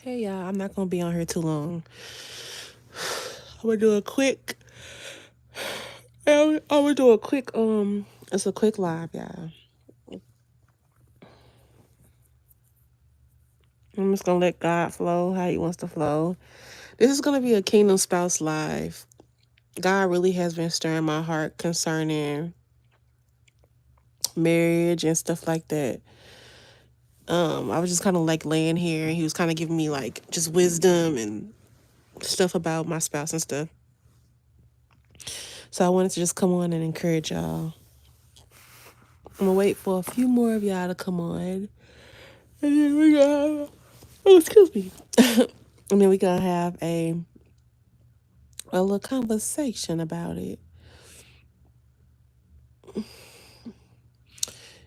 Hey y'all, I'm not gonna be on here too long. I'm gonna do a quick. I'm gonna do a quick. It's a quick live, y'all. I'm just gonna let God flow how He wants to flow. This is gonna be a Kingdom Spouse live. God really has been stirring my heart concerning marriage and stuff like that. I was just kind of like laying here, and He was kind of giving me like just wisdom and stuff about my spouse and stuff. So I wanted to just come on and encourage y'all. I'm gonna wait for a few more of y'all to come on. And then we got, oh, excuse me. And then we gonna have a little conversation about it.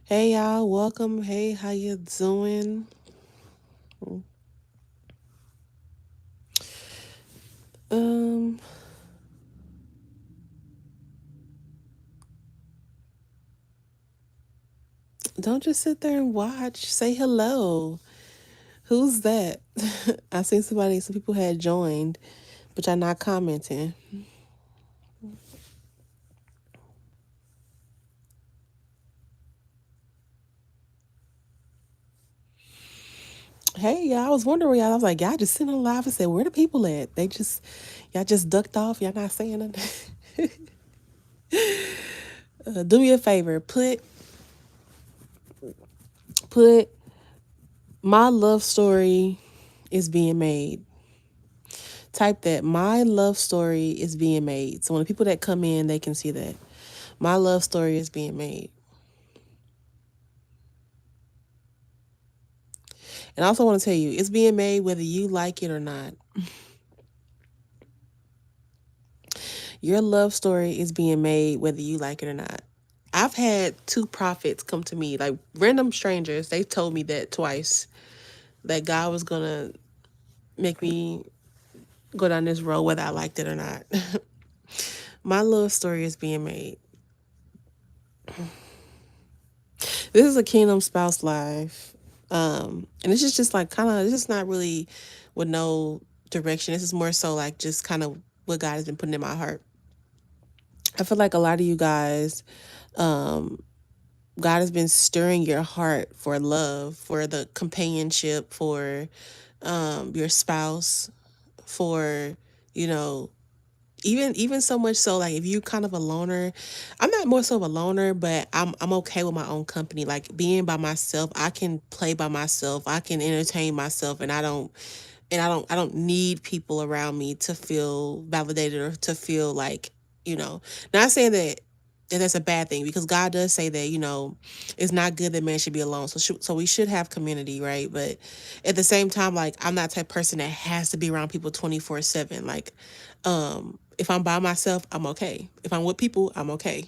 Hey y'all, welcome. Hey, how you doing? Um, don't just sit there and watch. Say hello. Who's that? I seen some people had joined, but y'all not commenting. Hey y'all, I was wondering y'all. I was like, y'all just sitting alive and said, where the people at? Y'all just ducked off. Y'all not saying nothing. Do me a favor. Put my love story is being made. Type that. My love story is being made. So when the people that come in, they can see that. My love story is being made. And I also want to tell you, it's being made whether you like it or not. Your love story is being made whether you like it or not. I've had two prophets come to me, like random strangers. They told me that twice, that God was going to make me go down this road whether I liked it or not. My love story is being made. This is a Kingdom Spouse Live. And this is just like kind of, this is not really with no direction. This is more so like just kind of what God has been putting in my heart. I feel like a lot of you guys, God has been stirring your heart for love, for the companionship, for your spouse, for, you know, even so much so like if you kind of a loner. I'm not more so of a loner, but I'm okay with my own company, like being by myself. I can play by myself, I can entertain myself, and I don't need people around me to feel validated or to feel like, not saying that that's a bad thing, because God does say that, it's not good that man should be alone. So we should have community, right? But at the same time, like, I'm not the type of person that has to be around people 24/7. Like, if I'm by myself, I'm okay. If I'm with people, I'm okay.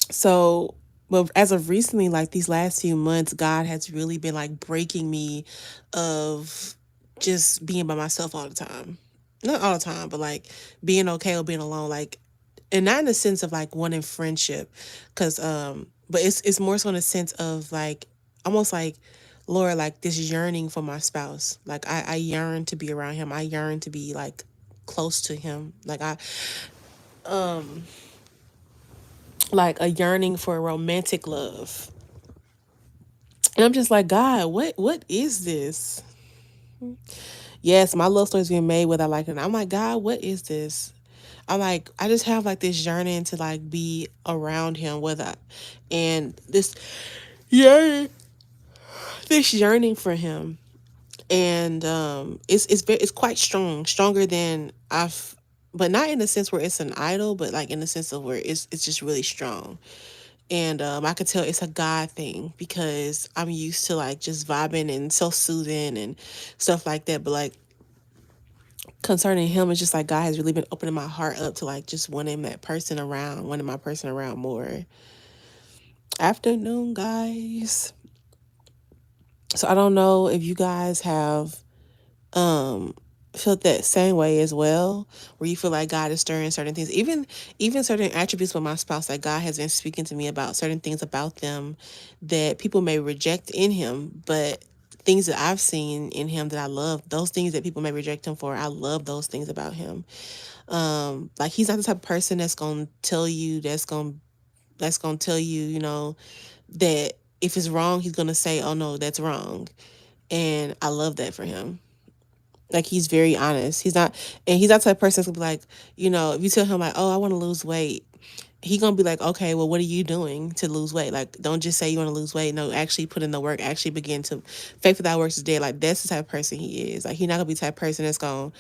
So, but as of recently, like these last few months, God has really been like breaking me of just being by myself all the time. Not all the time, but like being okay or being alone. Like, and not in the sense of like wanting friendship, because but it's more so in a sense of like almost like, Lord, like this yearning for my spouse. Like I yearn to be around him. I yearn to be like close to him. Like a yearning for romantic love. And I'm just like, God, what is this? Yes, my love story's being made whether I like it or not. I'm like, God, what is this? I'm like, I just have like this yearning to like be around him, and yearning, this yearning for him. And it's quite strong, stronger than I've, but not in the sense where it's an idol, but like in the sense of where it's just really strong. And I could tell it's a God thing, because I'm used to like just vibing and self soothing and stuff like that. But like concerning him, it's just like God has really been opening my heart up to like just wanting my person around more. Afternoon, guys. So I don't know if you guys have um felt that same way as well, where you feel like God is stirring certain things, even certain attributes with my spouse, that God has been speaking to me about certain things about them that people may reject in him, but things that I've seen in him that I love, those things that people may reject him for, I love those things about him. Like he's not the type of person that's gonna tell you that's gonna tell you, you know, that if it's wrong, he's gonna say, "Oh no, that's wrong," and I love that for him. Like he's very honest. He's not the type of person that's gonna be like, you know, if you tell him like, "Oh, I want to lose weight," he gonna be like, "Okay, well, what are you doing to lose weight? Like, don't just say you want to lose weight. No, actually put in the work. Actually begin to faith without works is dead." Like that's the type of person he is. Like he's not gonna be the type of person that's gonna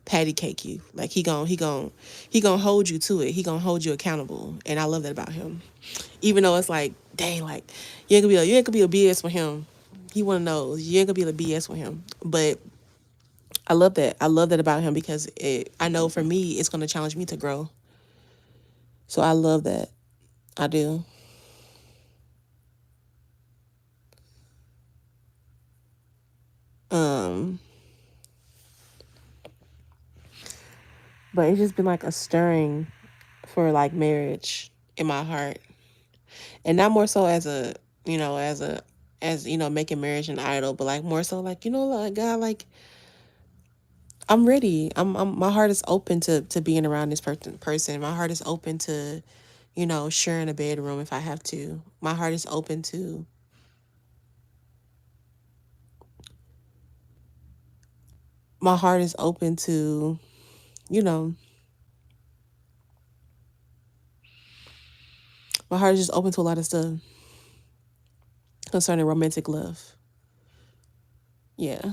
patty cake you. Like he gonna hold you to it. He gonna hold you accountable, and I love that about him. Even though it's like, dang, like you ain't gonna be a BS with him. He one of those. You ain't gonna be a BS with him, but I love that. I love that about him because I know for me, it's going to challenge me to grow. So I love that. I do. Um, but it's just been like a stirring for like marriage in my heart, and not more so as a you know as you know making marriage an idol, but like more so like like God, like I'm ready. My heart is open to being around this person. My heart is open to sharing a bedroom if I have to. My heart is open to my heart is open to you know my heart is just open to a lot of stuff concerning romantic love. Yeah.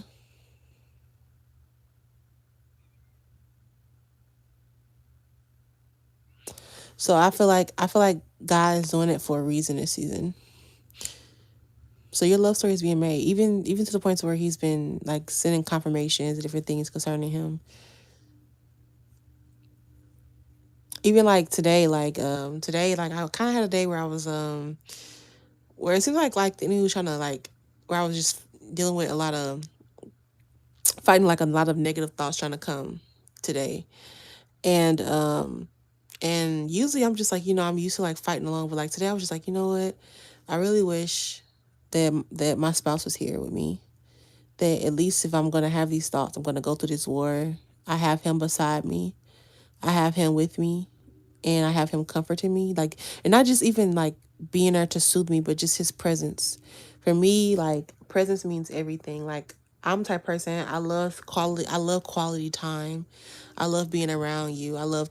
So I feel like God is doing it for a reason this season. So your love story is being made, even to the point where he's been like sending confirmations and different things concerning him. Even like today, like I kind of had a day where I was where it seemed like the enemy was trying to like where I was just dealing with a lot of fighting like a lot of negative thoughts trying to come today. And usually I'm just like, I'm used to like fighting along, but like today I was just like, you know what? I really wish that my spouse was here with me. That at least if I'm gonna have these thoughts, I'm gonna go through this war. I have him beside me. I have him with me, and I have him comforting me. Like, and not just even like being there to soothe me, but just his presence. For me, like presence means everything. Like I'm the type of person, I love quality. I love quality time. I love being around you. I love,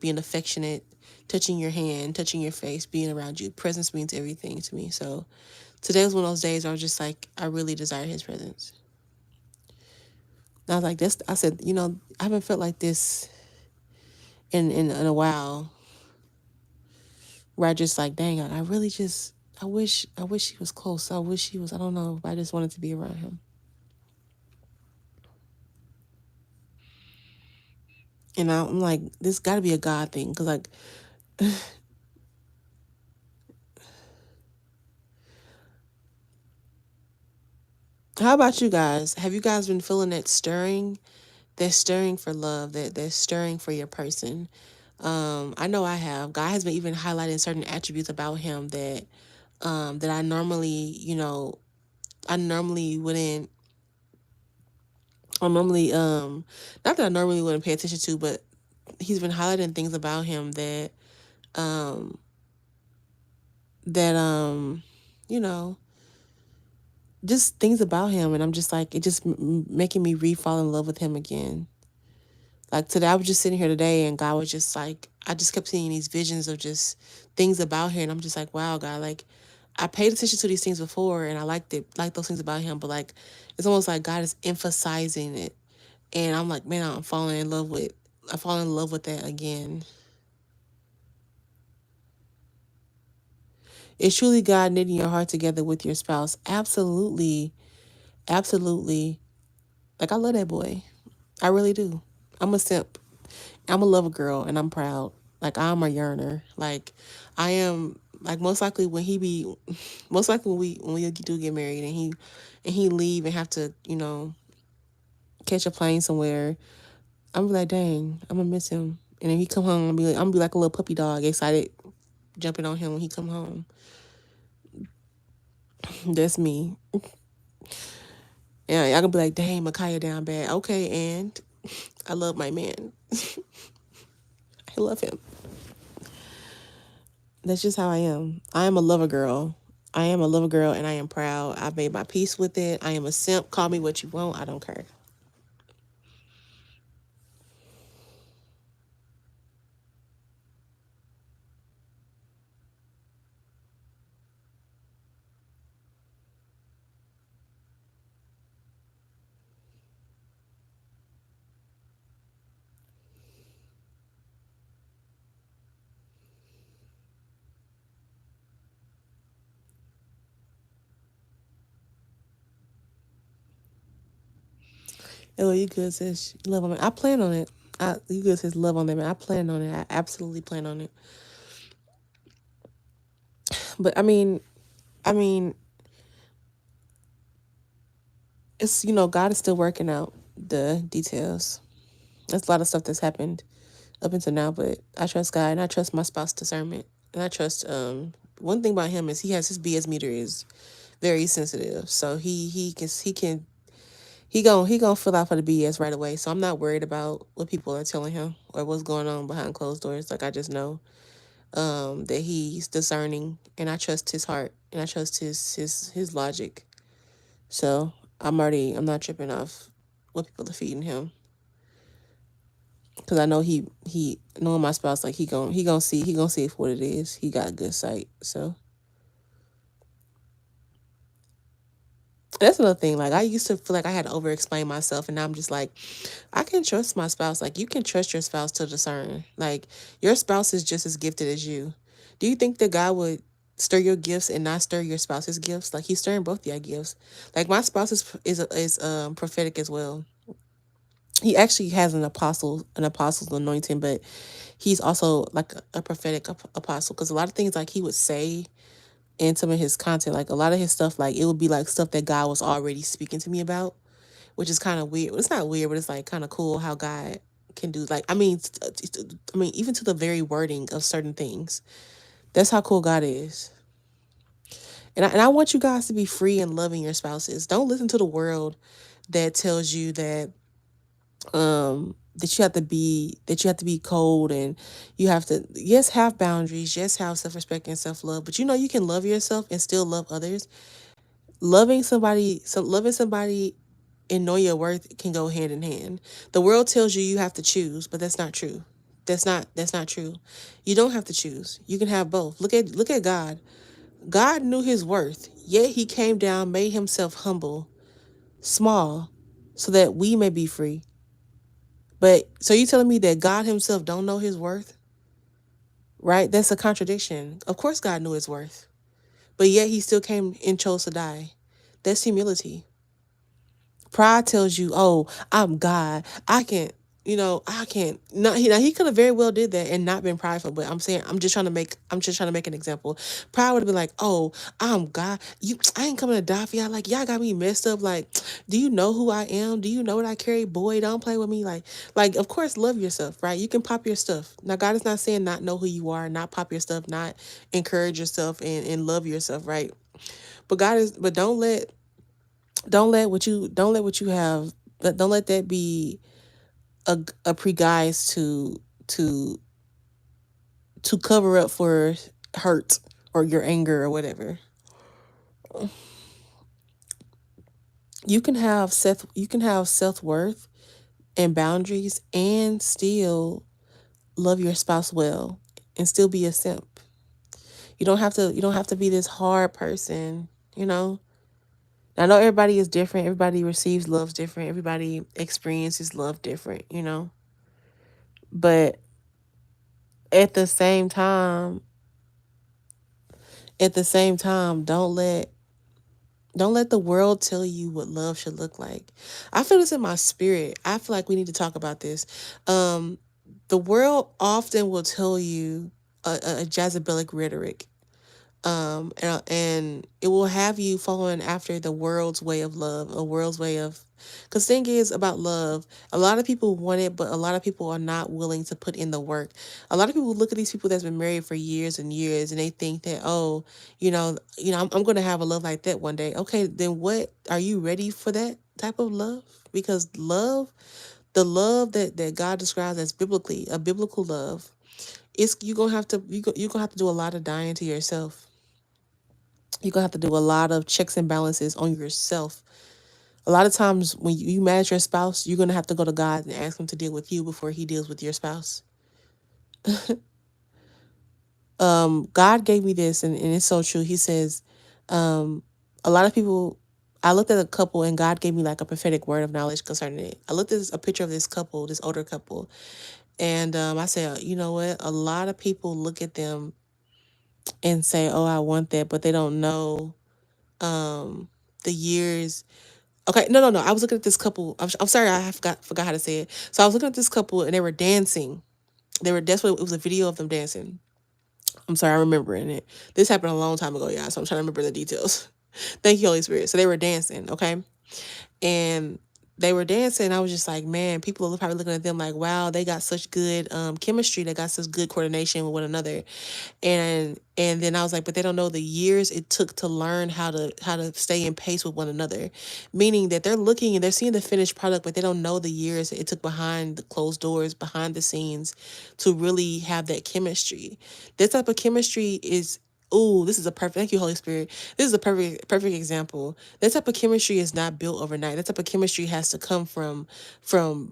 being affectionate, touching your hand, touching your face, being around you. Presence means everything to me. So today was one of those days where I was just like, I really desire his presence. And I was like, this. I said, I haven't felt like this in a while. Where I just like, dang, I really just, I wish he was close. I wish he was. I don't know. I just wanted to be around him. And I'm like, this got to be a God thing, because like, how about you guys? Have you guys been feeling that stirring for love, that stirring for your person? I know I have. God has been even highlighting certain attributes about him that I normally wouldn't. I normally not that I normally wouldn't pay attention to, but he's been highlighting things about him um that you know just things about him, and I'm just like it just making me re-fall in love with him again. Like today I was just sitting here today, and God was just like, I just kept seeing these visions of just things about her, and I'm just like, wow, God, like I paid attention to these things before, and I liked it, like those things about him, but like it's almost like God is emphasizing it, and I'm like, man, I fall in love with that again. It's truly God knitting your heart together with your spouse. Absolutely. Absolutely. Like I love that boy. I really do. I'm a simp. I'm a lover girl, and I'm proud. Like I'm a yearner. Like I am. Like most likely when we do get married, and he leave and have to catch a plane somewhere. I'm be like, dang, I'm gonna miss him. And then he come home, I'm gonna be like a little puppy dog, excited, jumping on him when he come home. That's me. Yeah, y'all gonna be like, dang, Micaiah down bad. Okay, and I love my man. I love him. That's just how I am. I am a lover girl. I am a lover girl and I am proud. I've made my peace with it. I am a simp. Call me what you want. I don't care. Oh, you good, sis. Love on it. I plan on it. You good, sis. Love on them. I plan on it. I absolutely plan on it. But I mean, it's God is still working out the details. There's a lot of stuff that's happened up until now, but I trust God and I trust my spouse discernment. And I trust one thing about him is he has his BS meter is very sensitive. So he gonna fill out for the BS right away. So I'm not worried about what people are telling him or what's going on behind closed doors. Like I just know that he's discerning and I trust his heart and I trust his logic. So I'm not tripping off what people are feeding him. Cause I know he knowing my spouse like he gonna see it for what it is. He got good sight. So that's another thing. Like I used to feel like I had to over explain myself and now I'm just like, I can trust my spouse. Like you can trust your spouse to discern. Like your spouse is just as gifted as you. Do you think that God would stir your gifts and not stir your spouse's gifts? Like he's stirring both your gifts. Like my spouse is prophetic as well. He actually has an apostle's anointing, but he's also like a prophetic apostle because a lot of things like he would say in some of his content, like a lot of his stuff, like it would be like stuff that God was already speaking to me about, which is kind of weird. It's not weird, but it's like kind of cool how God can do like I mean even to the very wording of certain things. That's how cool God is. And I want you guys to be free and loving your spouses. Don't listen to the world that tells you that you have to be cold and you have to yes have boundaries, yes have self-respect and self-love, but you can love yourself and still love others. Loving somebody and know your worth can go hand in hand. The world tells you you have to choose, but that's not true. That's not true. You don't have to choose. You can have both. Look at God. God knew his worth, yet he came down, made himself humble, small, so that we may be free. But so you telling me that God himself don't know his worth? Right? That's a contradiction. Of course God knew his worth. But yet he still came and chose to die. That's humility. Pride tells you, "Oh, I'm God. I can't." No, he could have very well did that and not been prideful. But I'm saying, I'm just trying to make an example. Pride would have been like, "Oh, I'm God. I ain't coming to die for y'all. Like y'all got me messed up. Like, do you know who I am? Do you know what I carry? Boy, don't play with me. Like, of course, love yourself, right? You can pop your stuff. Now, God is not saying not know who you are, not pop your stuff, not encourage yourself and love yourself, right? But don't let what you have, don't let that be a pre-guise to to cover up for hurt or your anger or whatever. You can have self-worth and boundaries and still love your spouse well and still be a simp. You don't have to be this hard person, you know? I know everybody is different. Everybody receives love different. Everybody experiences love different. But at the same time, don't let the world tell you what love should look like. I feel this in my spirit. I feel like we need to talk about this. Um, the world often will tell you a Jezebelic rhetoric, and it will have you following after the world's way of love, a world's way of. Because thing is about love, a lot of people want it, but a lot of people are not willing to put in the work. A lot of people look at these people that's been married for years and years, and they think that, I'm going to have a love like that one day. Okay, then what are you ready for that? type of love, because love, the love that God describes as biblically a biblical love, it's you're gonna have to do a lot of dying to yourself. You're gonna have to do a lot of checks and balances on yourself. A lot of times when you mad at your spouse, you're gonna have to go to God and ask him to deal with you before he deals with your spouse. God gave me this, and it's so true. He says, a lot of people, I looked at a couple and God gave me like a prophetic word of knowledge concerning it. I looked at a picture of this couple, this older couple, and I said, you know what? A lot of people look at them and say, oh, I want that, but they don't know the years. Okay, no. I was looking at this couple. I'm sorry, I forgot how to say it. So I was looking at this couple and they were dancing. That's what it was, a video of them dancing. I'm sorry, I'm remembering it. This happened a long time ago, y'all. So I'm trying to remember the details. Thank you, Holy Spirit. So they were dancing, okay? And they were dancing. I was just like, man, people are probably looking at them like, wow, they got such good chemistry. They got such good coordination with one another. And then I was like, but they don't know the years it took to learn how to stay in pace with one another. Meaning that they're looking and they're seeing the finished product, but they don't know the years it took behind the closed doors, behind the scenes, to really have that chemistry. This type of chemistry is, oh, this is a perfect, thank you, Holy Spirit. This is a perfect example. That type of chemistry is not built overnight. That type of chemistry has to come from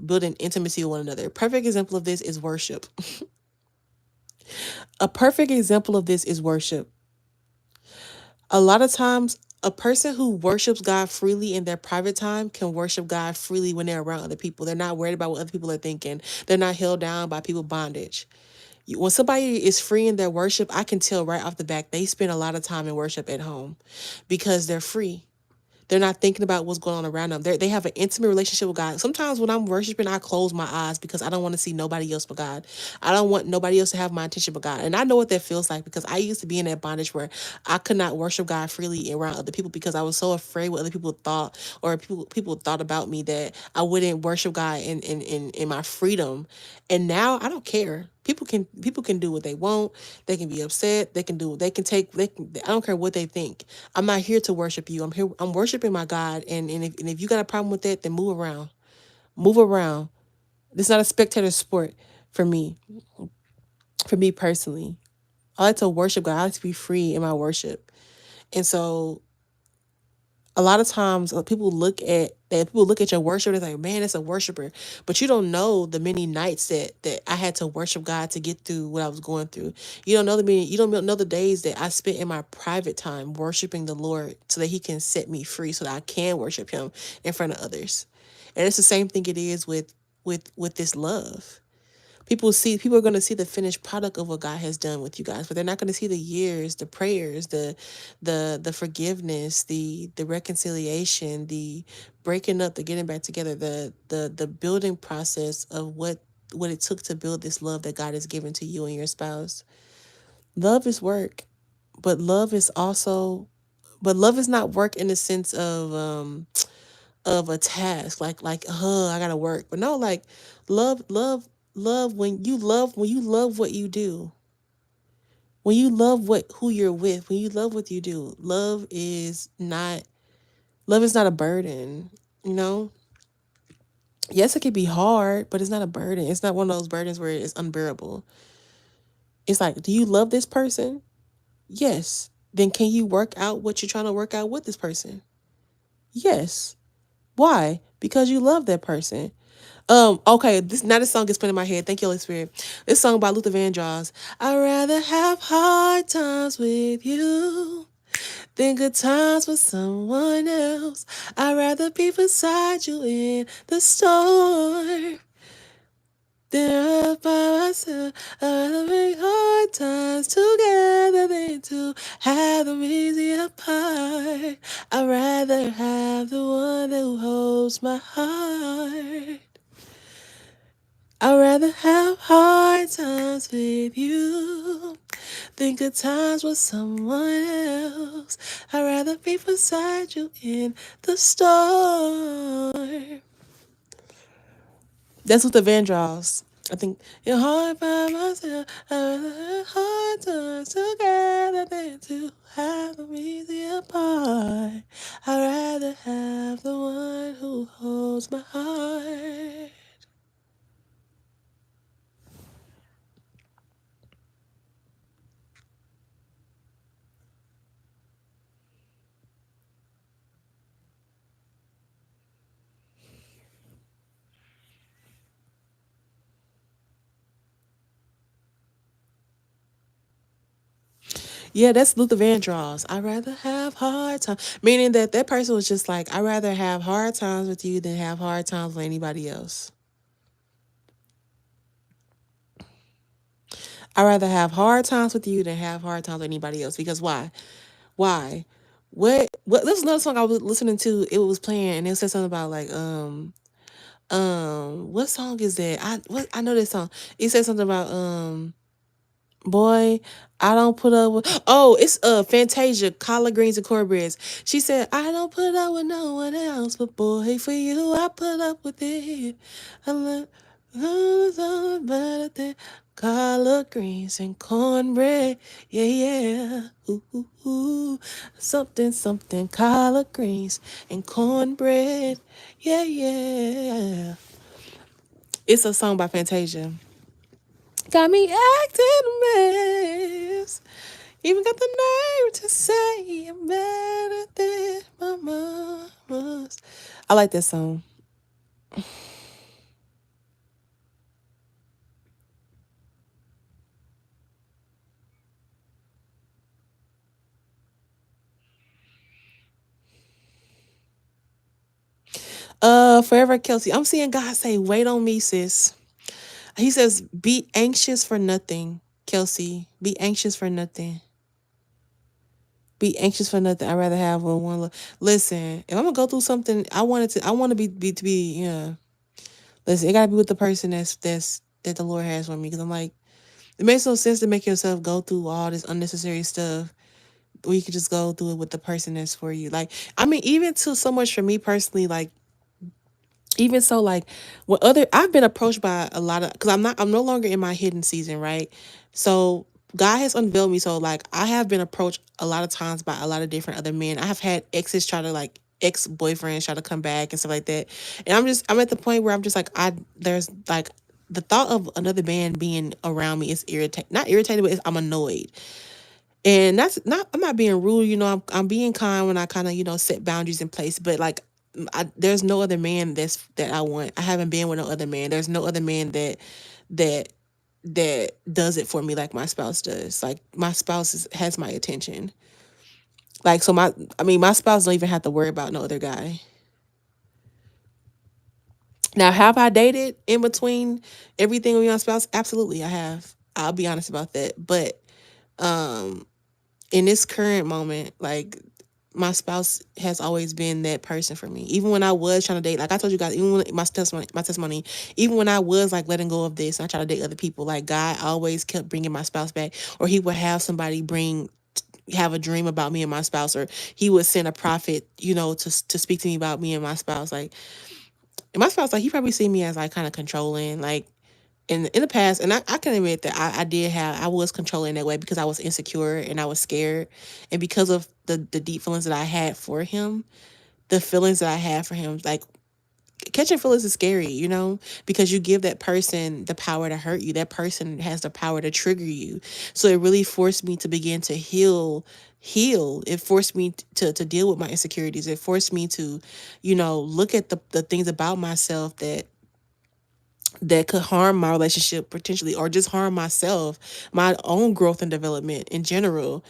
building intimacy with one another. Perfect example of this is worship. A perfect example of this is worship. A lot of times, a person who worships God freely in their private time can worship God freely when they're around other people. They're not worried about what other people are thinking. They're not held down by people bondage. When somebody is free in their worship, I can tell right off the bat they spend a lot of time in worship at home because they're free. They're not thinking about what's going on around them. They have an intimate relationship with God. Sometimes when I'm worshiping, I close my eyes because I don't want to see nobody else but God. I don't want nobody else to have my attention but God. And I know what that feels like because I used to be in that bondage where I could not worship God freely around other people because I was so afraid what other people thought, or people thought about me, that I wouldn't worship God in my freedom. And now I don't care. People can do what they want. They can be upset. They can do. They can take. They can. I don't care what they think. I'm not here to worship you. I'm here. I'm worshiping my God. And if you got a problem with that, then move around. Move around. This is not a spectator sport for me. For me personally, I like to worship God. I like to be free in my worship. And so a lot of times people look at your worship and they're like, man, it's a worshiper. But you don't know the many nights that I had to worship God to get through what I was going through. You don't know the days that I spent in my private time worshiping the Lord so that he can set me free so that I can worship him in front of others. And it's the same thing it is with this love. People are going to see the finished product of what God has done with you guys, but they're not going to see the years, the prayers, the forgiveness, the reconciliation, the breaking up, the getting back together, the building process of what it took to build this love that God has given to you and your spouse. Love is work, but love is not work in the sense of a task, I gotta work. But no, like love when you love what you do, when you love what who you're with, when you love what you do. Love is not a burden, you know. Yes, it can be hard, but it's not a burden. It's not one of those burdens where it's unbearable. It's like, do you love this person? Yes. Then can you work out what you're trying to work out with this person? Yes. Why? Because you love that person. Okay, this song gets put in my head. Thank you, Holy Spirit. This song by Luther Vandross. I'd rather have hard times with you than good times with someone else. I'd rather be beside you in the storm than by myself. I'd rather make hard times together than to have them easy apart. I'd rather have the one who holds my heart. I'd rather have hard times with you than good times with someone else. I'd rather be beside you in the storm. That's what the Vandross. I think you're hard by myself. I'd rather have hard times together than to have them easy apart. I'd rather have the one who Yeah, that's Luther Vandross. I'd rather have hard times. Meaning that that person was just like, I'd rather have hard times with you than have hard times with anybody else. I'd rather have hard times with you than have hard times with anybody else. Because why? Why? What this was another song I was listening to, it was playing and it said something about like what song is that? I know this song. It said something about boy, I don't put up with. Oh, it's Fantasia, collard greens and cornbreads. She said, I don't put up with no one else, but boy, for you, I put up with it. I love better than collard greens and cornbread. Yeah, yeah. Ooh, ooh, ooh. Something, something, collard greens and cornbread. Yeah, yeah. It's a song by Fantasia. Got me acting a mess. Even got the nerve to say I'm better than my mama's. I like that song. Forever Kelsey. I'm seeing God say, wait on me, sis. He says, be anxious for nothing, Kelsey. Be anxious for nothing. Be anxious for nothing. I'd rather have one. Listen, if I'm gonna go through something, I want to be, yeah. Listen, it gotta be with the person that the Lord has for me. Because I'm like, it makes no sense to make yourself go through all this unnecessary stuff. Or you could just go through it with the person that's for you. Like, I mean, even to so much for me personally, like, even so, like, what other, I've been approached by a lot of, because I'm no longer in my hidden season, right? So, God has unveiled me. So, like, I have been approached a lot of times by a lot of different other men. I have had exes try to, like, ex boyfriends try to come back and stuff like that. And I'm at the point where I'm just like, there's like, the thought of another man being around me is not irritated, but I'm annoyed. And that's not, I'm not being rude, I'm being kind when I kind of, set boundaries in place. But like, there's no other man that I want. I haven't been with no other man. There's no other man that that does it for me like my spouse does. Like my spouse has my attention. Like so my spouse don't even have to worry about no other guy. Now, have I dated in between everything with my spouse? Absolutely, I have. I'll be honest about that. But in this current moment, like my spouse has always been that person for me. Even when I was trying to date, like I told you guys, even when my testimony, even when I was like letting go of this and I tried to date other people, like God always kept bringing my spouse back, or He would have somebody have a dream about me and my spouse, or He would send a prophet, to speak to me about me and my spouse. Like, and my spouse, like he probably see me as like kind of controlling, like in the past, and I can admit that I was controlling that way because I was insecure and I was scared, and because of the deep feelings that I had for him, the feelings that I had for him, like catching feelings is scary, because you give that person the power to hurt you. That person has the power to trigger you. So it really forced me to begin to heal. It forced me to deal with my insecurities. It forced me to, look at the things about myself that could harm my relationship potentially, or just harm myself, my own growth and development in general.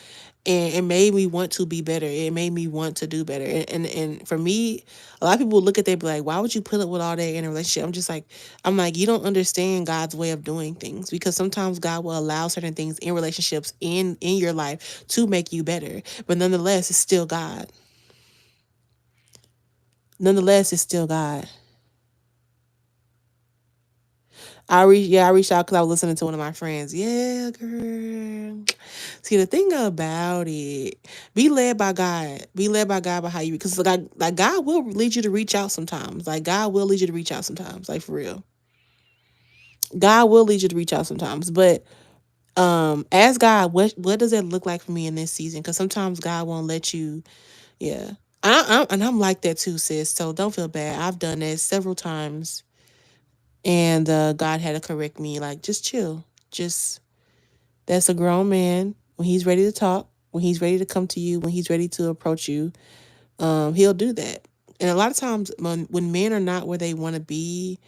And it made me want to be better. It made me want to do better. And for me, a lot of people look at that and be like, why would you put up with all that in a relationship? I'm like, you don't understand God's way of doing things, because sometimes God will allow certain things in relationships in your life to make you better. But nonetheless, it's still God. Nonetheless, it's still God. I reached out because I was listening to one of my friends. Yeah, girl. See, the thing about it, be led by God. Be led by God by how you, because like God will lead you to reach out sometimes. Like God will lead you to reach out sometimes. Like for real, God will lead you to reach out sometimes. But ask God, what does that look like for me in this season? Because sometimes God won't let you. Yeah, and I'm like that too, sis. So don't feel bad. I've done that several times, and God had to correct me. Like just chill, just that's a grown man. When he's ready to talk, when he's ready to come to you, when he's ready to approach you, he'll do that. And a lot of times when men are not where they want to be,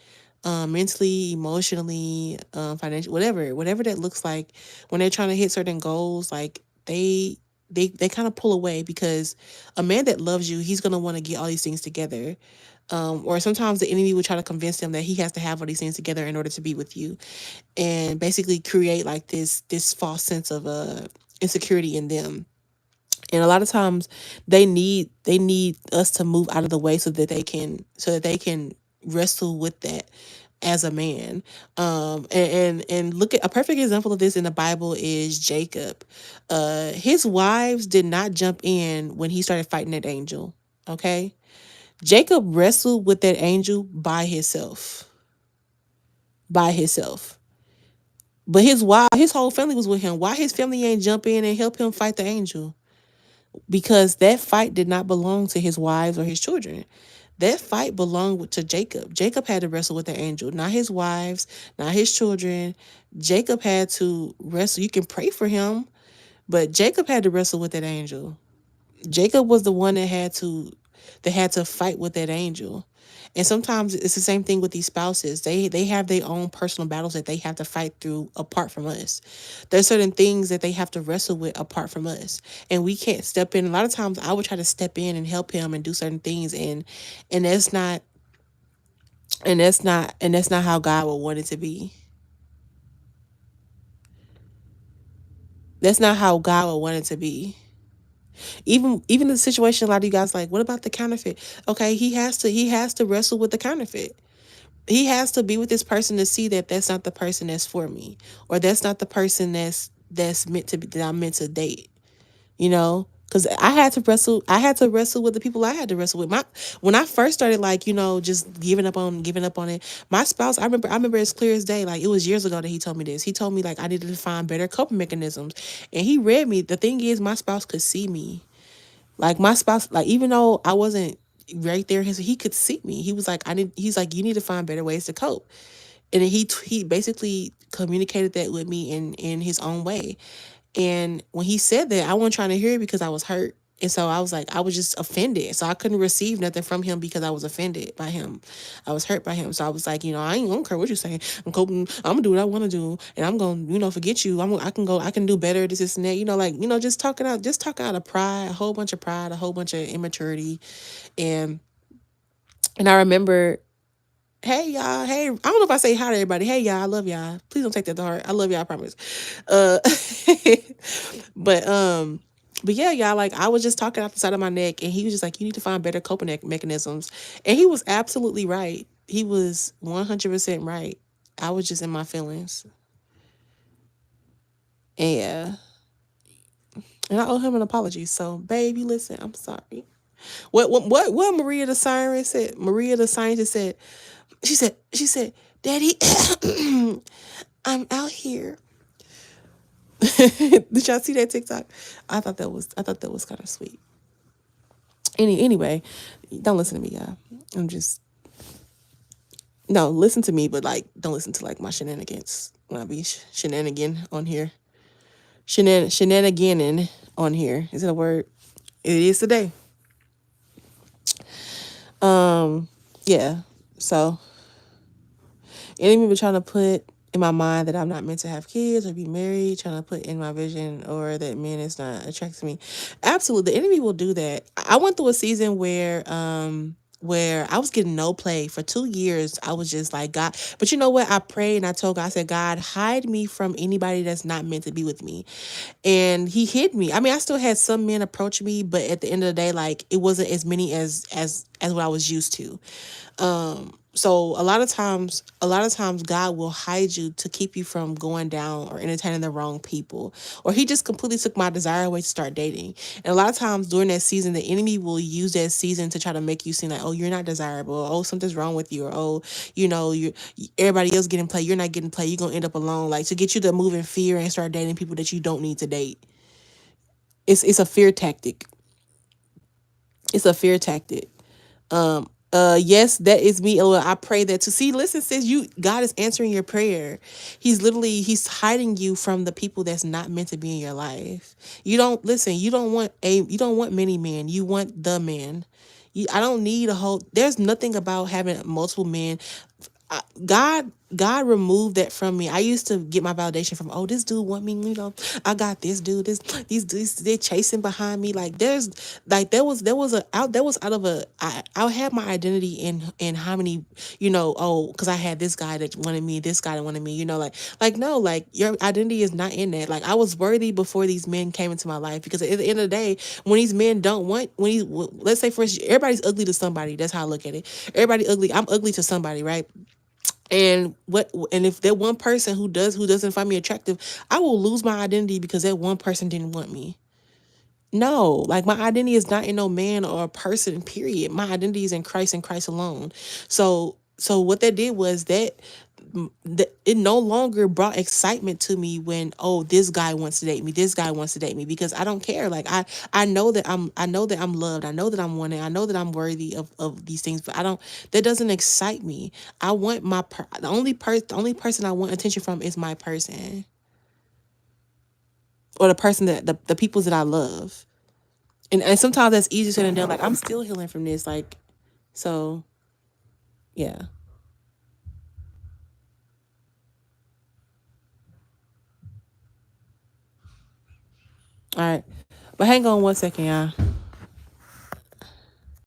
mentally, emotionally, financially, whatever that looks like, when they're trying to hit certain goals, like they kind of pull away because a man that loves you, he's gonna want to get all these things together. Or sometimes the enemy will try to convince them that he has to have all these things together in order to be with you, and basically create like this false sense of insecurity in them. And a lot of times they need us to move out of the way so that they can wrestle with that as a man. And look at a perfect example of this in the Bible is Jacob. His wives did not jump in when he started fighting that angel. Okay, Jacob wrestled with that angel by himself, by himself. But his whole family was with him. Why his family ain't jump in and help him fight the angel? Because that fight did not belong to his wives or his children. That fight belonged to Jacob. Jacob had to wrestle with the angel, not his wives, not his children. Jacob had to wrestle. You can pray for him, but Jacob had to wrestle with that angel. Jacob was the one that had to fight with that angel. And sometimes it's the same thing with these spouses. They have their own personal battles that they have to fight through apart from us. There's certain things that they have to wrestle with apart from us. And we can't step in. A lot of times I would try to step in and help him and do certain things, and that's not how God would want it to be. That's not how God would want it to be. Even the situation, a lot of you guys like, what about the counterfeit? Okay, he has to wrestle with the counterfeit. He has to be with this person to see that that's not the person that's for me, or that's not the person that's meant to be, that I'm meant to date. Because I had to wrestle with the people I had to wrestle with. When I first started, like, just giving up on it. My spouse, I remember as clear as day. Like, it was years ago that he told me this. He told me, like, I needed to find better coping mechanisms, and he read me. The thing is, my spouse could see me. Like, my spouse, like, even though I wasn't right there, he could see me. He was like, he's like, you need to find better ways to cope. And then he basically communicated that with me in his own way. And when he said that, I wasn't trying to hear it because I was hurt. And so I was like, I was just offended. So I couldn't receive nothing from him because I was offended by him. I was hurt by him. So I was like, I ain't gonna care what you're saying. I'm coping. I'm gonna do what I want to do, and I'm gonna, forget you. I can go. I can do better. This and that. Like, just talking out of pride, a whole bunch of pride, a whole bunch of immaturity, and I remember, hey y'all, hey, I don't know if I say hi to everybody. Hey y'all, I love y'all. Please don't take that to heart. I love y'all, I promise. Uh, but yeah, y'all, like, I was just talking out the side of my neck, and he was just like, you need to find better coping mechanisms, and he was absolutely right. He was 100% right. I was just in my feelings, and yeah, and I owe him an apology. So, baby, listen, I'm sorry. What Maria the siren said? Maria the scientist said. She said, Daddy, I'm out here. Did y'all see that TikTok? I thought that was kind of sweet. Anyway, don't listen to me, y'all. I'm just no, listen to me, but, like, don't listen to, like, my shenanigans when I be shenanigan on here. Shenaniganing on here. Is it a word? It is today. Yeah. So, enemy been trying to put in my mind that I'm not meant to have kids or be married, trying to put in my vision, or that men is not attracted to me. Absolutely, the enemy will do that. I went through a season where I was getting no play for 2 years. I was just like, God, but you know what? I prayed and I told God, I said, God, hide me from anybody that's not meant to be with me. And he hid me. I mean, I still had some men approach me, but at the end of the day, like, it wasn't as many as what I was used to. So a lot of times God will hide you to keep you from going down or entertaining the wrong people, or he just completely took my desire away to start dating. And a lot of times during that season, the enemy will use that season to try to make you seem like, oh, you're not desirable, or, oh, something's wrong with you, or, oh, you everybody else getting play, you're not getting play, you're gonna end up alone, like, to get you to move in fear and start dating people that you don't need to date. It's a fear tactic. It's a fear tactic. Yes, that is me. Oh, I pray that to see. Listen, sis, God is answering your prayer. He's hiding you from the people that's not meant to be in your life. You don't listen. You don't want many men. You want the man. I don't need a whole. There's nothing about having multiple men. God removed that from me. I used to get my validation from, oh, this dude want me, I got this dude, these dudes, they're chasing behind me. Like there's like there was out of I had my identity in how many, oh, because I had this guy that wanted me, this guy that wanted me, like no, like your identity is not in that. Like I was worthy before these men came into my life, because at the end of the day, when these men don't want, let's say for instance, everybody's ugly to somebody. That's how I look at it. Everybody ugly. I'm ugly to somebody, right? And if that one person who doesn't find me attractive, I will lose my identity because that one person didn't want me. No, like my identity is not in no man or a person, period. My identity is in Christ and Christ alone. So what that did was that it no longer brought excitement to me when, oh, this guy wants to date me, this guy wants to date me, because I don't care. Like I know that I'm loved, I know that I'm wanted, I know that I'm worthy of these things, but I don't, that doesn't excite me. I want the only person I want attention from is my person, or the person that the people that I love. And sometimes that's easier said than done. Like I'm still healing from this, like, so yeah. All right, but hang on one second, y'all.